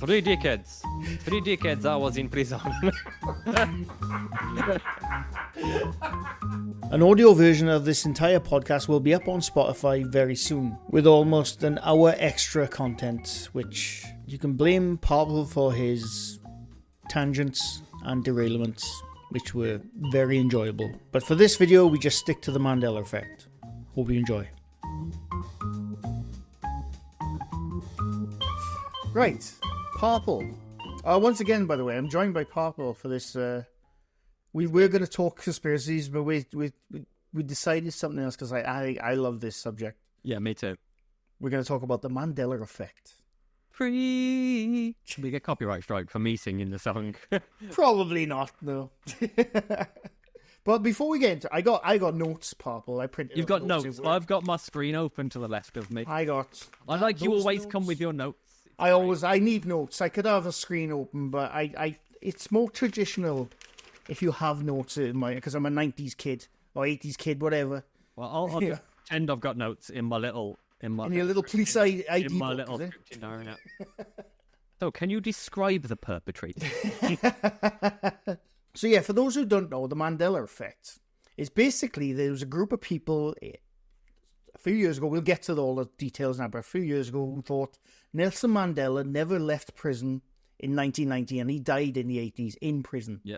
3 decades. 3 decades I was in prison. An audio version of this entire podcast will be up on Spotify very soon, with almost an hour extra content, which you can blame Pablo for his tangents and derailments, which were very enjoyable. But for this video, we just stick to the Mandela effect. Hope you enjoy. Right, Purple. Once again, by the way, I'm joined by Purple for this. We were going to talk conspiracies, but we decided something else because I love this subject. Yeah, me too. We're going to talk about the Mandela effect. Free. Should we get copyright strike for me singing the song? Probably not, no. But before we get into it, I got notes, Purple. I printed. You've got notes. I've got my screen open to the left of me. I like you always notes. come with your notes. I need notes. I could have a screen open, but it's more traditional if you have notes in my, because I'm a 90s kid or 80s kid, whatever. Well, I'll pretend I've got notes in my little in your little police ID in my book, little diary. So, can you describe the perpetrator? So yeah, for those who don't know, the Mandela effect is basically there was a group of people a few years ago. We'll get to all the details now, but a few years ago, who thought Nelson Mandela never left prison in 1990, and he died in the 80s in prison. Yeah.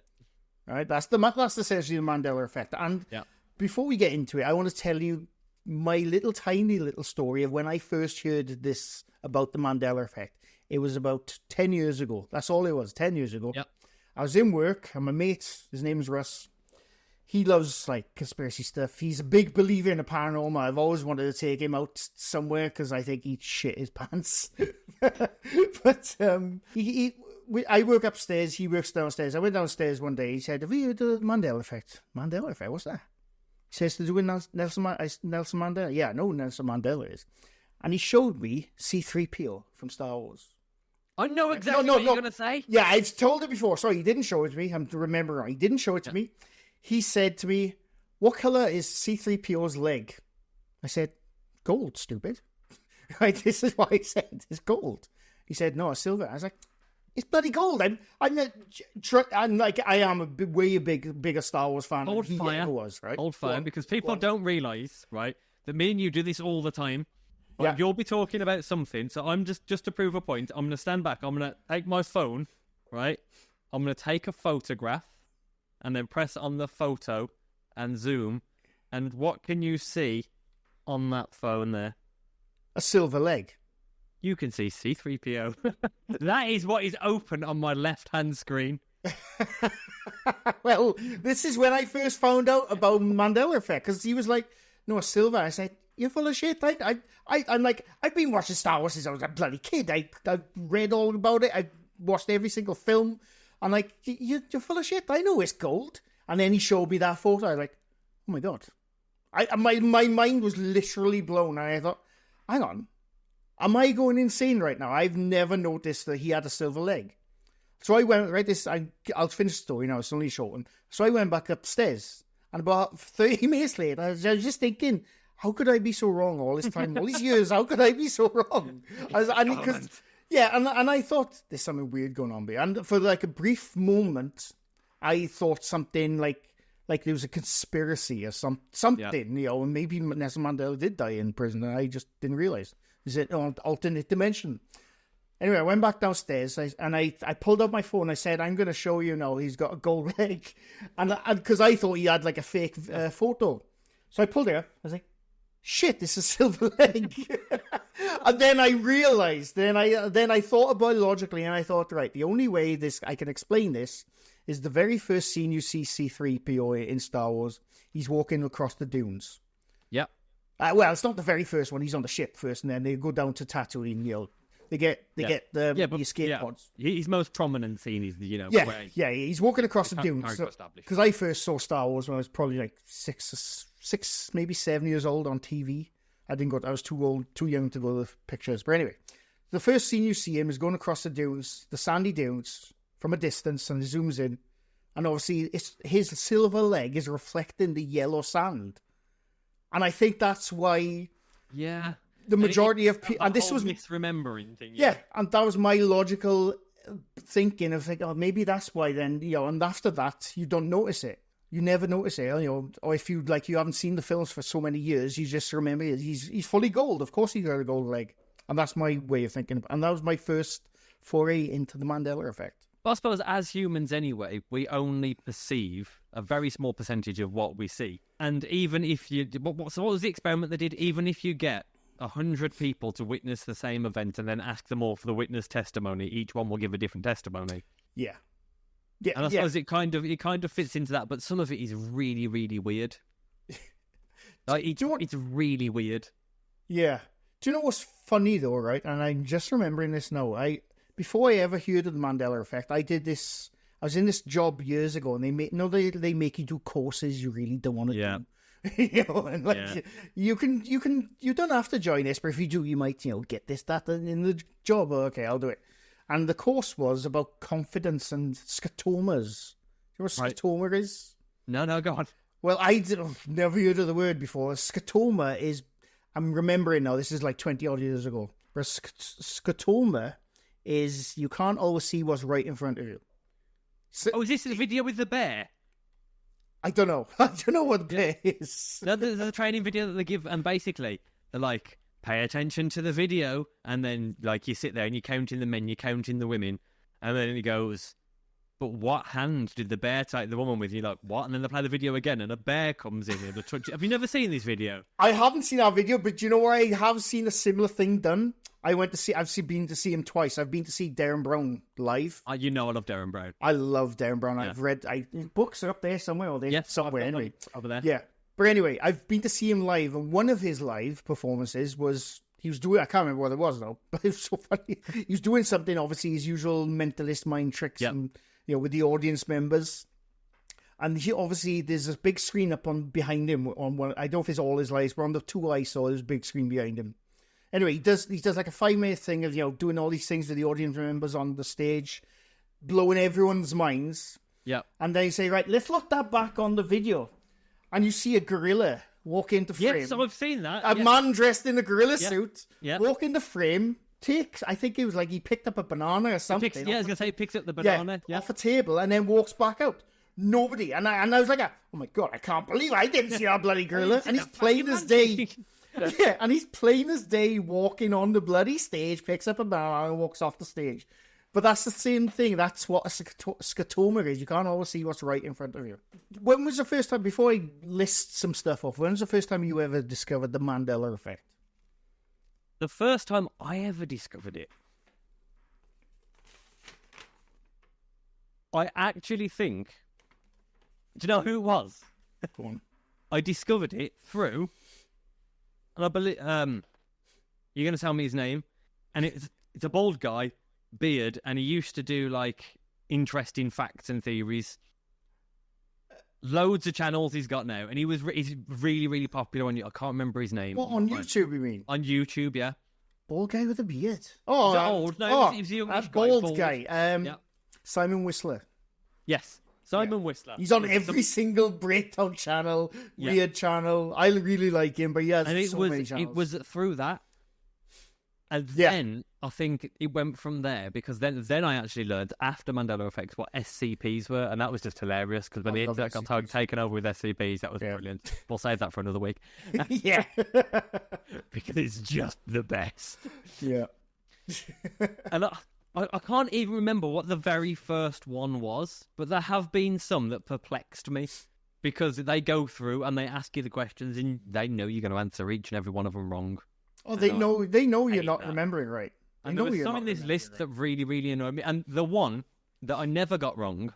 All right, that's essentially the Mandela effect. And before we get into it, I want to tell you my tiny little story of when I first heard this about the Mandela effect. It was about 10 years ago. That's all it was, 10 years ago. Yeah. I was in work, and my mate, his name's Russ. He loves, like, conspiracy stuff. He's a big believer in the paranormal. I've always wanted to take him out somewhere because I think he'd shit his pants. But I work upstairs. He works downstairs. I went downstairs one day. He said, "Have you heard of the Mandela effect?" Mandela effect? What's that? He says, "To do with Nelson Mandela." Yeah, I know who Nelson Mandela is. And he showed me C-3PO from Star Wars. I know exactly what you're going to say. Yeah, I've told it before. Sorry, he didn't show it to me. I'm remembering. He didn't show it to me. He said to me, "What colour is C-3PO's leg?" I said, "Gold, stupid." Right, this is what I said. It's gold. He said, "No, it's silver." I was like, "It's bloody gold." I am a bigger Star Wars fan Old than he fire. ever was, right? Old fire, because people don't realise, right, that me and you do this all the time. Right? Yeah. You'll be talking about something, so I'm just to prove a point, I'm going to stand back, I'm going to take my phone, right? I'm going to take a photograph and then press on the photo and zoom. And what can you see on that phone there? A silver leg. You can see C-3PO. That is what is open on my left-hand screen. Well, this is when I first found out about Mandela effect, because he was like, "No, silver." I said, "You're full of shit." I'm like, I've been watching Star Wars since I was a bloody kid. I read all about it. I watched every single film. I'm like, "You're full of shit. I know it's gold." And then he showed me that photo. I was like, "Oh my God." My mind was literally blown. And I thought, hang on. Am I going insane right now? I've never noticed that he had a silver leg. So I went, I'll finish the story now. It's only a short one. So I went back upstairs. And about 30 minutes later, I was just thinking, how could I be so wrong all this time? All these years, how could I be so wrong? And I thought there's something weird going on here. And for like a brief moment, I thought something like there was a conspiracy or something, you know, and maybe Nelson Mandela did die in prison and I just didn't realize. Is it an alternate dimension? Anyway, I went back downstairs and I pulled out my phone. I said, "I'm going to show you now. He's got a gold leg," and because I thought he had like a fake photo, so I pulled it up. I was like, "Shit, this is a silver leg." And then I realized. Then I thought about it logically, and I thought, right, the only way I can explain this is the very first scene you see C-3PO in Star Wars. He's walking across the dunes. Yep. Well, it's not the very first one. He's on the ship first, and then they go down to Tatooine. You know, they get the escape pods. His most prominent scene is he's walking across the dunes. Because I first saw Star Wars when I was probably like six, maybe 7 years old on TV. I was too young to go to the pictures. But anyway, the first scene you see him is going across the dunes, the sandy dunes, from a distance, and he zooms in, and obviously his silver leg is reflecting the yellow sand. And I think that's why the majority of people, and and this whole was misremembering thing. yeah, and that was my logical thinking of like, oh, maybe that's why then, and after that, you don't notice it. You never notice it, or if you haven't seen the films for so many years, you just remember he's fully gold. Of course, he's got a gold leg, and that's my way of thinking. And that was my first foray into the Mandela effect. But I suppose as humans anyway, we only perceive a very small percentage of what we see. And even if you... So what was the experiment they did? Even if you get 100 people to witness the same event and then ask them all for the witness testimony, each one will give a different testimony. Yeah. Yeah, and I suppose it kind of fits into that, but some of it is really, really weird. It's really weird. Yeah. Do you know what's funny though, right? And I'm just remembering this now. Before I ever heard of the Mandela effect, I was in this job years ago, and they make you do courses you really don't want to do. And you don't have to join this, but if you do, you might, get this, that, in the job. Okay, I'll do it. And the course was about confidence and scotomas. You know what scotoma is? No, go on. Well, I've never heard of the word before. Scotoma is, I'm remembering now, this is like 20 odd years ago. But scotoma is you can't always see what's right in front of you. So, is this the video with the bear? I don't know. I don't know what the bear is. No, there's a training video that they give, and basically they're like, pay attention to the video, and then like you sit there and you're counting the men, you're counting the women, and then he goes, but what hand did the bear take the woman with? You're like, what? And then they play the video again, and a bear comes in and touch. Have you never seen this video? I haven't seen that video, but you know where I have seen a similar thing done? I've been to see him twice. I've been to see Darren Brown live. I love Darren Brown. I love Darren Brown. Yeah. I've read books are up there somewhere, or somewhere anyway. Over there. Yeah. But anyway, I've been to see him live, and one of his live performances was he was doing, I can't remember what it was though, but it was so funny. He was doing something, obviously his usual mentalist mind tricks, and with the audience members. And there's this big screen up behind him on one. I don't know if it's all his lives, but on the two I saw, there's a big screen behind him. Anyway, he does like a 5-minute thing of doing all these things with the audience members on the stage, blowing everyone's minds. Yeah. And then you say, right, let's look that back on the video, and you see a gorilla walk into frame. Yes, I've seen that. A man dressed in a gorilla suit, yeah, walk into frame. I think it was like he picked up a banana or something. I was gonna say he picks up the banana, off a table, and then walks back out. Nobody, and I was like, oh my god, I can't believe I didn't see that bloody gorilla. And he's plain as day. Yeah, and he's plain as day walking on the bloody stage, picks up a banana and walks off the stage. But that's the same thing. That's what a scotoma is. You can't always see what's right in front of you. When was the first time, before I list some stuff off, when was the first time you ever discovered the Mandela effect? The first time I ever discovered it, I actually think... Do you know who it was? Go on. I discovered it through... And I believe... you're going to tell me his name. And it's a bald guy, beard, and he used to do, like, interesting facts and theories. Loads of channels he's got now, and he's really, really popular on. I can't remember his name. What, on YouTube? You mean on YouTube? Yeah, bald guy with a beard. Oh, is old. No, he's a youngish guy, bald guy. Simon Whistler. Yes, Simon Whistler. He's on every single breakdown channel, weird channel. I really like him, but he has many channels. It was through that, and then I think it went from there, because then I actually learned after Mandela Effects what SCPs were, and that was just hilarious, because when the internet got taken over with SCPs, that was brilliant. We'll save that for another week. Yeah. Because it's just the best. Yeah. And I can't even remember what the very first one was, but there have been some that perplexed me, because they go through and they ask you the questions, and they know you're going to answer each and every one of them wrong. Oh, they know you're not remembering right. And there was some in this list that really, really annoyed me. And the one that I never got wrong,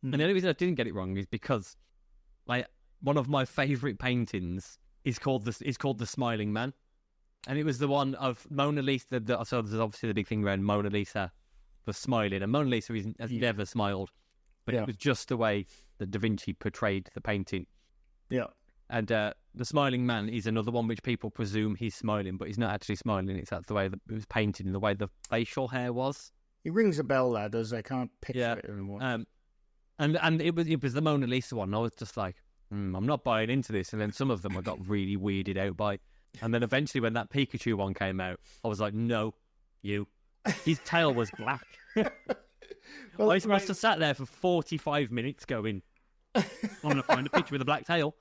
and the only reason I didn't get it wrong is because one of my favourite paintings is called the Smiling Man. And it was the one of Mona Lisa. So there's obviously the big thing around Mona Lisa was smiling. And Mona Lisa has never smiled. But it was just the way that Da Vinci portrayed the painting. Yeah. And the Smiling Man is another one which people presume he's smiling, but he's not actually smiling. It's the way that it was painted and the way the facial hair was. He rings a bell, that does. I can't picture it anymore. And it was the Mona Lisa one. I was just like, I'm not buying into this. And then some of them I got really weirded out by. And then eventually when that Pikachu one came out, I was like, no, you. His tail was black. Well, I must have sat there for 45 minutes going, I'm going to find a picture with a black tail.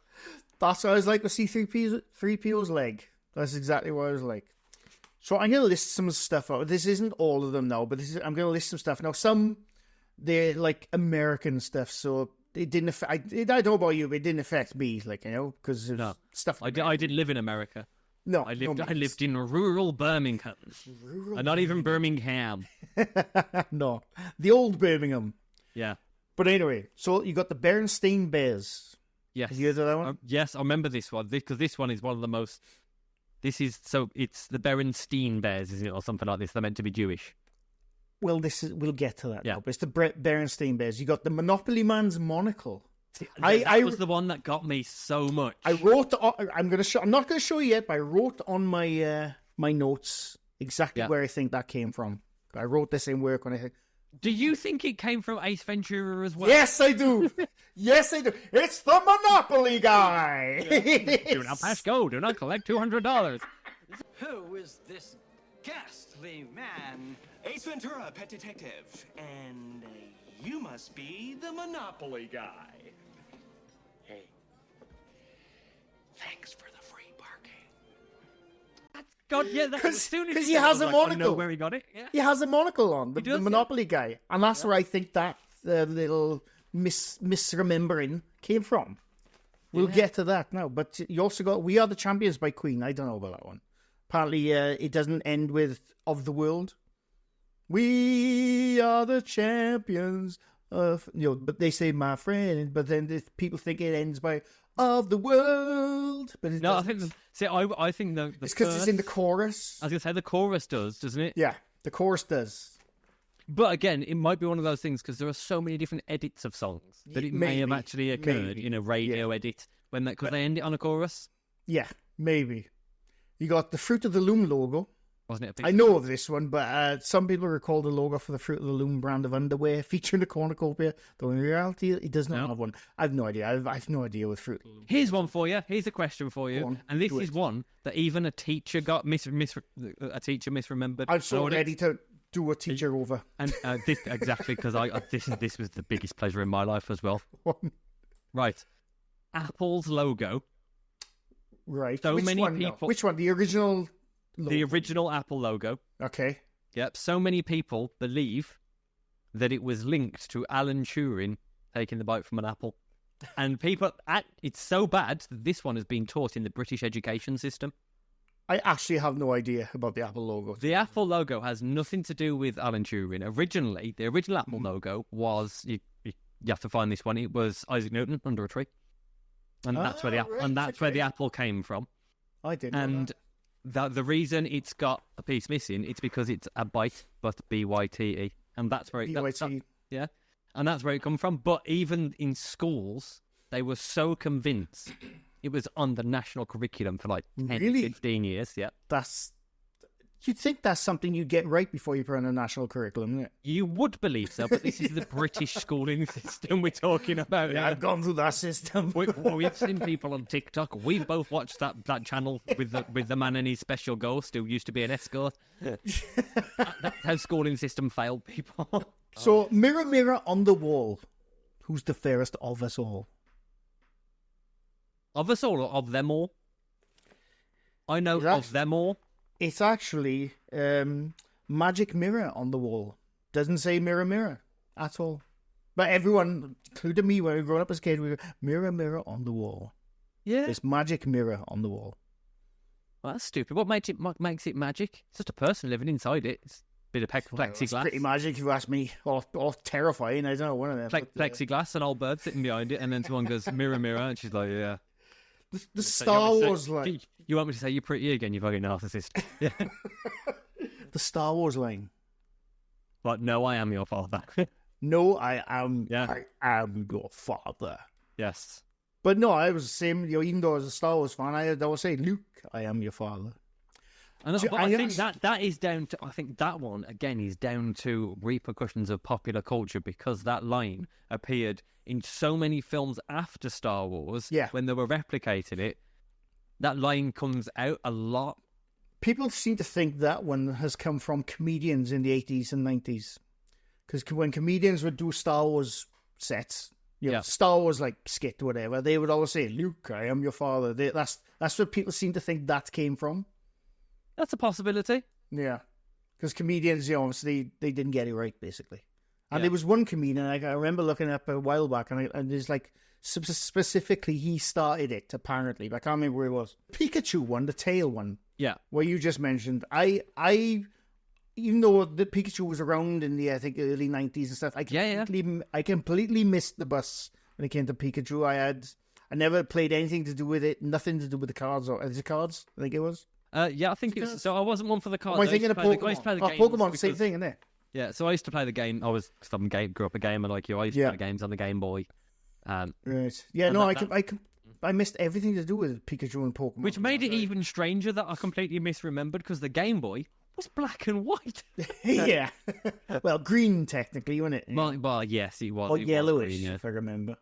That's what I was like with C-3PO's leg. That's exactly what I was like. So I'm going to list some stuff out. This isn't all of them now, but I'm going to list some stuff. Now, some, they're like American stuff, so it didn't affect... I don't know about you, but it didn't affect me, like, you know, because stuff... I didn't live in America. No, I lived in rural Birmingham. And not even Birmingham. No, the old Birmingham. Yeah. But anyway, so you got the Berenstain Bears. Yes. Have you heard of that one? Yes, I remember this one, because this one is one of the most... it's the Berenstain Bears, isn't it, or something like this. They're meant to be Jewish. Well, we'll get to that now, but it's the Berenstain Bears. You got the Monopoly Man's monocle. That was the one that got me so much. I wrote. I'm not going to show you yet, but I wrote on my my notes exactly where I think that came from. I wrote this in work when I. Do you think it came from Ace Ventura as well? Yes, I do. Yes, I do. It's the Monopoly guy. Do not pass go. Do not collect $200. Who is this ghastly man? Ace Ventura, pet detective. And you must be the Monopoly guy. Hey, thanks for the free parking. God, yeah, as soon as because he has a monocle. I know where he got it. Yeah. He has a monocle on, the Monopoly guy, and that's where I think that little misremembering came from. We'll get to that now, but you also got "We Are the Champions" by Queen. I don't know about that one. Apparently, it doesn't end with "of the world." We are the champions of but they say "my friend," but then people think it ends by "of the world." But it no, doesn't. I think the it's because it's in the chorus. I was gonna say the chorus does, doesn't it? Yeah, the chorus does. But again, it might be one of those things because there are so many different edits of songs that it may have actually occurred in a radio edit because they end it on a chorus. Yeah, maybe. You got the Fruit of the Loom logo. Wasn't it? I know of this one, but some people recall the logo for the Fruit of the Loom brand of underwear featuring the cornucopia. Though in reality, it does not have one. I have no idea. I've no idea with Fruit of the Loom. Here's one for you. Here's a question for you. And this is one that even a teacher got misremembered. I'm so ready to do a teacher over. And this exactly because this was the biggest pleasure in my life as well. Right, Apple's logo. Right. So Which many one, people. No? Which one? The original. Logo. The original Apple logo. Okay. Yep. So many people believe that it was linked to Alan Turing taking the bite from an apple, and it's so bad that this one has been taught in the British education system. I actually have no idea about the Apple logo. The Apple logo has nothing to do with Alan Turing. Originally, the original Apple logo was you have to find this one. It was Isaac Newton under a tree, and that's where the apple came from. I didn't. And the reason it's got a piece missing, it's because it's a bite, but B-Y-T-E, and that's where it and that's where it come from. But even in schools, they were so convinced it was on the national curriculum for like 10, 15 years. Yeah, you'd think that's something you get right before you put on a national curriculum, isn't it? You would believe so, but this is the British schooling system we're talking about. Yeah, I've gone through that system. We've seen people on TikTok. We've both watched that channel with the man and his special ghost who used to be an escort. That's how schooling system failed people. So, mirror, mirror on the wall, who's the fairest of us all? Of us all or of them all? I know of them all. It's actually magic mirror on the wall. Doesn't say mirror, mirror at all. But everyone, including me, when we were growing up as a kid, we were mirror, mirror on the wall. Yeah. There's magic mirror on the wall. Well, that's stupid. What makes it magic? It's just a person living inside it. It's a bit of plexiglass. It's pretty magic, if you ask me. Or terrifying. I don't know, one of them. Plexiglass, an old bird sitting behind it, and then someone goes, mirror, mirror, and she's like, yeah. The Star Wars line. You want me to say you're pretty again, you fucking narcissist? Yeah. The Star Wars line. Like, no, I am your father. No, I am. Yeah. I am your father. Yes. But no, I was the same. Even though I was a Star Wars fan, I always say, Luke, I am your father. I think that is down to. I think that one again is down to repercussions of popular culture because that line appeared in so many films after Star Wars. Yeah. When they were replicating it, that line comes out a lot. People seem to think that one has come from comedians in the 80s and 90s. Because when comedians would do Star Wars sets, Star Wars like skit or whatever, they would always say, "Luke, I am your father." That's what people seem to think that came from. That's a possibility. Yeah. Because comedians, obviously, they didn't get it right, basically. And there was one comedian, I remember looking up a while back, and there's like, specifically, he started it, apparently, but I can't remember where it was. Pikachu one, the tail one. Yeah. Where you just mentioned, even though the Pikachu was around in the, I think, early 90s and stuff, I completely missed the bus when it came to Pikachu. I never played anything to do with it, nothing to do with the cards, or is it cards? I think it was. Yeah, I think it's... So I wasn't one for the cards. Am I thinking of Pokemon? I used to play the games Pokemon, the same thing, isn't it? Yeah, so I used to play the game. Because I grew up a gamer like you. I used to play games on the Game Boy. Right. Yeah, no, I missed everything to do with Pikachu and Pokemon. Which made it even stranger that I completely misremembered, because the Game Boy was black and white. Yeah. Well, green, technically, wasn't it? Well, yes, it was. Or it yellowish, was green, if I remember.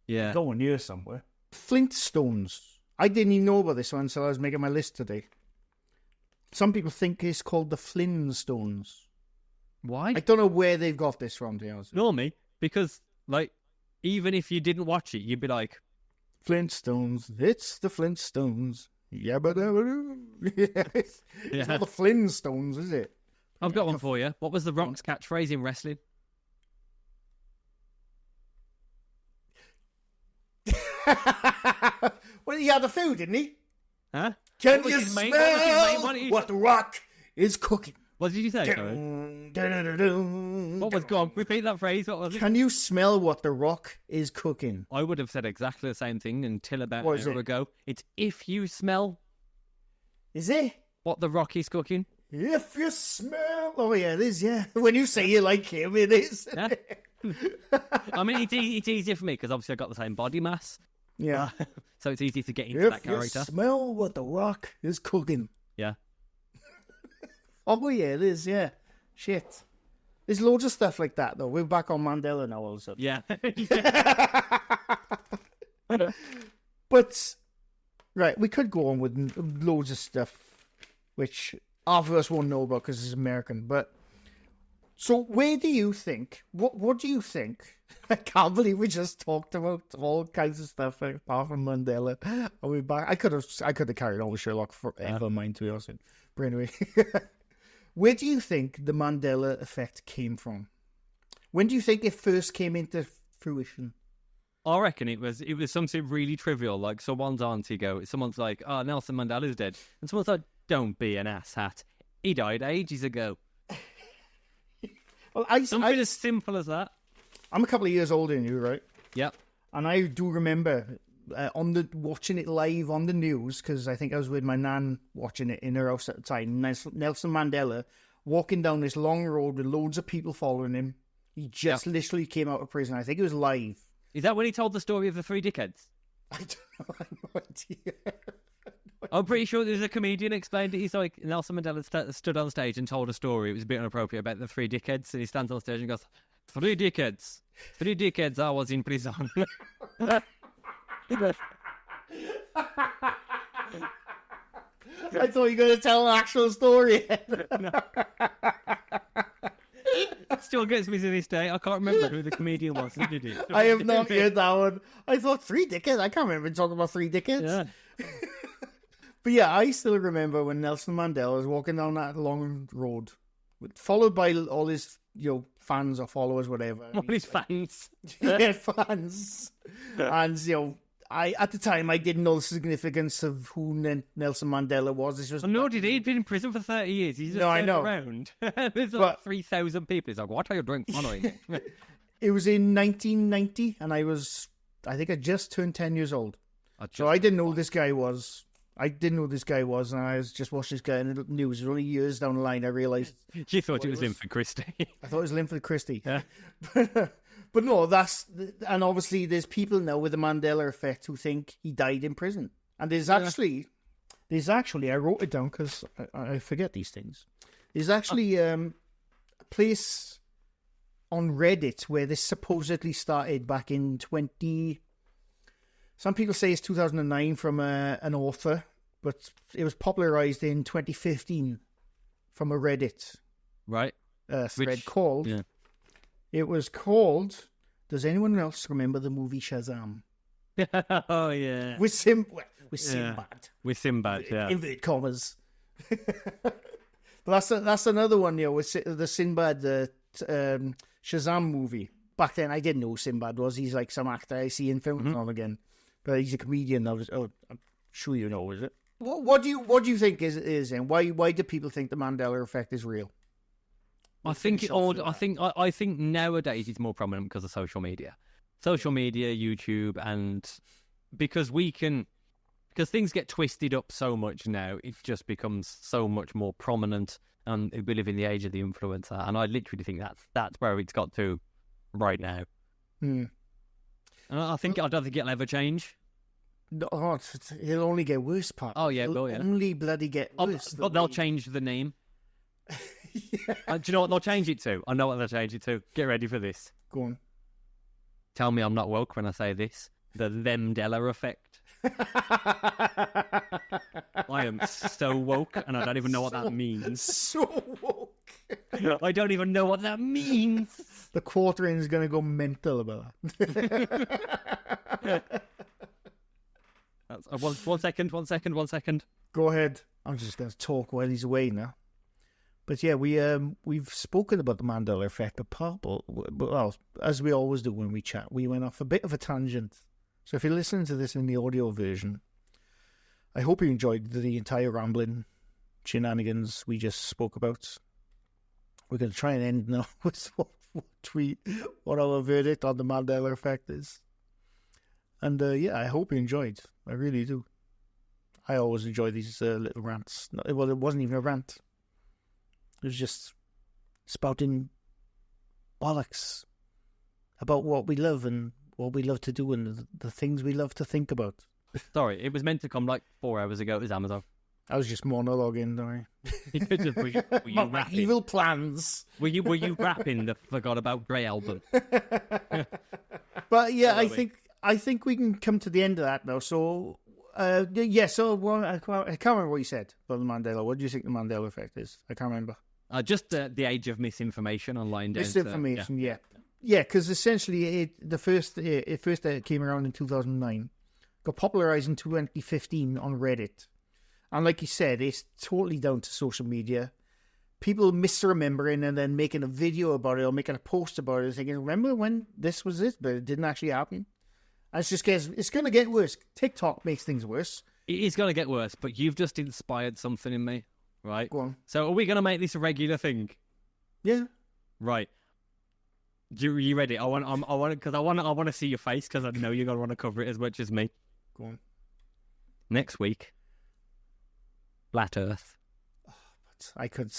Yeah. Going here somewhere. Flintstones. I didn't even know about this one until I was making my list today. Some people think it's called the Flintstones. Why? I don't know where they've got this from, to be honest. Nor me, because, like, even if you didn't watch it, you'd be like... Flintstones, it's the Flintstones. Yabba-dabba-doo. It's not the Flintstones, is it? I've got one for you. What was The Rock's catchphrase in wrestling? Well, he had the food, didn't he? Huh? Can you smell what the Rock is cooking? What did you say, sorry? What was... Go on, repeat that phrase. What was it? Can you smell what the Rock is cooking? I would have said exactly the same thing until about an hour ago. It's if you smell... Is it? What the Rock is cooking. If you smell... Oh, yeah, it is, yeah. When you say you like him, it is. Yeah. I mean, it's easier for me because obviously I've got the same body mass. Yeah. So it's easy to get into that character. If you smell what the Rock is cooking. Yeah. Oh, yeah, it is, yeah. Shit. There's loads of stuff like that, though. We're back on Mandela now, all of a sudden. Yeah. But, right, we could go on with loads of stuff, which half of us won't know about because it's American. But, so where do you think, what do you think? I can't believe we just talked about all kinds of stuff apart from Mandela. Are we back? I could have carried on with Sherlock forever, mind, to be honest. But anyway, where do you think the Mandela effect came from? When do you think it first came into fruition? I reckon it was something really trivial, like someone's like, "Oh, Nelson Mandela's dead," and someone's like, "Don't be an asshat. He died ages ago." Well, something as simple as that. I'm a couple of years older than you, right? Yep. And I do remember watching it live on the news, because I think I was with my nan watching it in her house at the time. Nelson Mandela walking down this long road with loads of people following him. He just literally came out of prison. I think it was live. Is that when he told the story of the 3 dickheads? I don't know. I have no idea. I'm pretty sure there's a comedian explained it. He's like, Nelson Mandela stood on stage and told a story. It was a bit inappropriate about the 3 dickheads. And he stands on stage and goes, 3 dickheads. 3 dickheads, I was in prison. I thought you were going to tell an actual story. It still gets me to this day. I can't remember who the comedian was. Did he? I have not heard that one. I thought 3 dickheads. I can't remember talking about 3 dickheads. Yeah. But yeah, I still remember when Nelson Mandela was walking down that long road, followed by all his, fans or followers, whatever. All his fans. Yeah, fans. And, at the time, I didn't know the significance of who Nelson Mandela was. This was nor did he. He'd been in prison for 30 years. He's just around. There's like 3,000 people. He's like, what are you doing following me? It was in 1990, and I think I just turned 10 years old. So I didn't know who this guy was. And I just watched this guy in the news. It was only years down the line I realised. You thought it was Linford Christie. I thought it was Linford Christie. Yeah. But no, and obviously there's people now with the Mandela effect who think he died in prison. And there's actually, I wrote it down because I forget these things. There's actually a place on Reddit where this supposedly started back in some people say it's 2009 from an author but it was popularized in 2015 from a Reddit Right. thread called. Yeah. It was called. Does anyone else remember the movie Shazam? Oh yeah. With Sinbad. With Sinbad. Yeah. Inverted commas. But that's another one, with the Sinbad Shazam movie. Back then, I didn't know who Sinbad was. He's like some actor I see in films now and again, but he's a comedian. I'm sure you know, is it? What do you think is and why do people think the Mandela effect is real? I think I think nowadays it's more prominent because of social media, YouTube, and because things get twisted up so much now, it just becomes so much more prominent, and we live in the age of the influencer, and I literally think that's where it's got to right now. And I don't think it'll ever change. No, it'll only get worse, Pat. Oh yeah, it'll only bloody get worse. But they'll change the name. Do you know what they'll change it to? I know what they'll change it to. Get ready for this. Go on. Tell me I'm not woke when I say this. The Mandela effect. I am so woke, and I don't even know what that means. So woke. I don't even know what that means. The quartering is going to go mental about that. One second. Go ahead. I'm just going to talk while he's away now. But yeah, we've spoken about the Mandela effect, but Purple, well, as we always do when we chat, we went off a bit of a tangent. So if you're listening to this in the audio version, I hope you enjoyed the entire rambling shenanigans we just spoke about. We're going to try and end now with what our verdict on the Mandela effect is. And yeah, I hope you enjoyed. I really do. I always enjoy these little rants. Well, it wasn't even a rant. It was just spouting bollocks about what we love and what we love to do and the things we love to think about. Sorry, it was meant to come like 4 hours ago. It was Amazon. I was just monologuing, sorry. were you rapping? Evil plans. Were you rapping the Forgot About Grey album? But yeah, I think we can come to the end of that now. So yeah, so I can't remember what you said about the Mandela. What do you think the Mandela effect is? I can't remember. Just the age of misinformation online. Misinformation, yeah. Yeah, because essentially it first came around in 2009, got popularized in 2015 on Reddit. And like you said, it's totally down to social media. People misremembering and then making a video about it or making a post about it, thinking, remember when this was it, but it didn't actually happen? And it's going to get worse. TikTok makes things worse. It is going to get worse, but you've just inspired something in me, right? Go on. So are we going to make this a regular thing? Yeah. Right. Are you ready? I want to see your face because I know you're going to want to cover it as much as me. Go on. Next week, Flat Earth. I could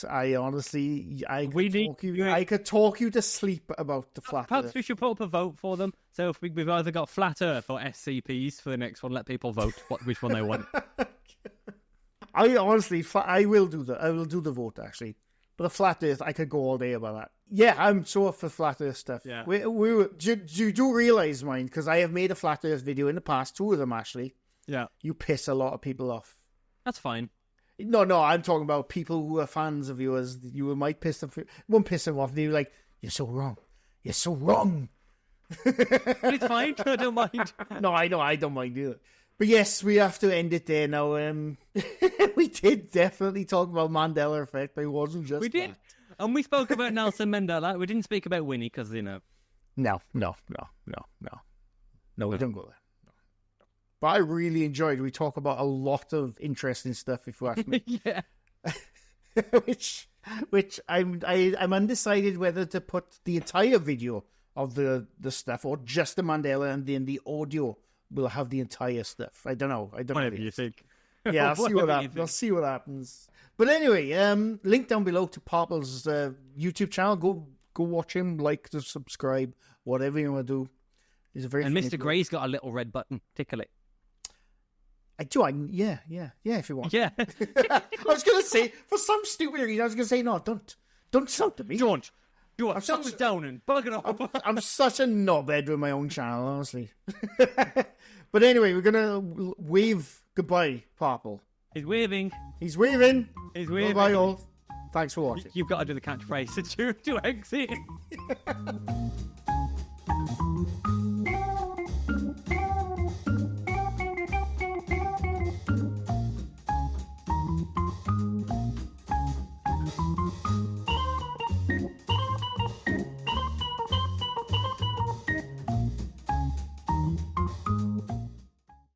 talk you to sleep about the flat Perhaps Earth. we should put up a vote for them. So if we've either got Flat Earth or SCPs for the next one, let people vote which one they want. I will do the vote actually. But the Flat Earth, I could go all day about that. Yeah, I'm so up for Flat Earth stuff. Yeah. You do realize, mine, because I have made a Flat Earth video in the past, 2 of them actually. Yeah. You piss a lot of people off. That's fine. No, I'm talking about people who are fans of yours. You might piss them. Won't piss them off. They're like, "You're so wrong. You're so wrong." But it's fine. I don't mind. No, I know. I don't mind either. But yes, we have to end it there now. We did definitely talk about Mandela effect, but it wasn't just. We did, and we spoke about Nelson Mandela. We didn't speak about Winnie because No, we don't go there. But I really enjoyed. We talk about a lot of interesting stuff, if you ask me. Yeah. which I'm undecided whether to put the entire video of the stuff or just the Mandela, and then the audio will have the entire stuff. I don't know. Whatever you think. Yeah, I'll see what happens. I'll see what happens. But anyway, link down below to Parple's YouTube channel. Go watch him. Like, to subscribe, whatever you want to do. He's a very and Mr. Gray's got a little red button. Tickle it. Yeah, if you want. Yeah. I was going to say, for some stupid reason, I was going to say, no, don't shout at me. George, thumbs down and bug it up. I'm such a knobhead with my own channel, honestly. But anyway, we're going to wave goodbye, Purple. He's waving. He's waving. He's waving. Bye all. Thanks for watching. You've got to do the catchphrase to exit.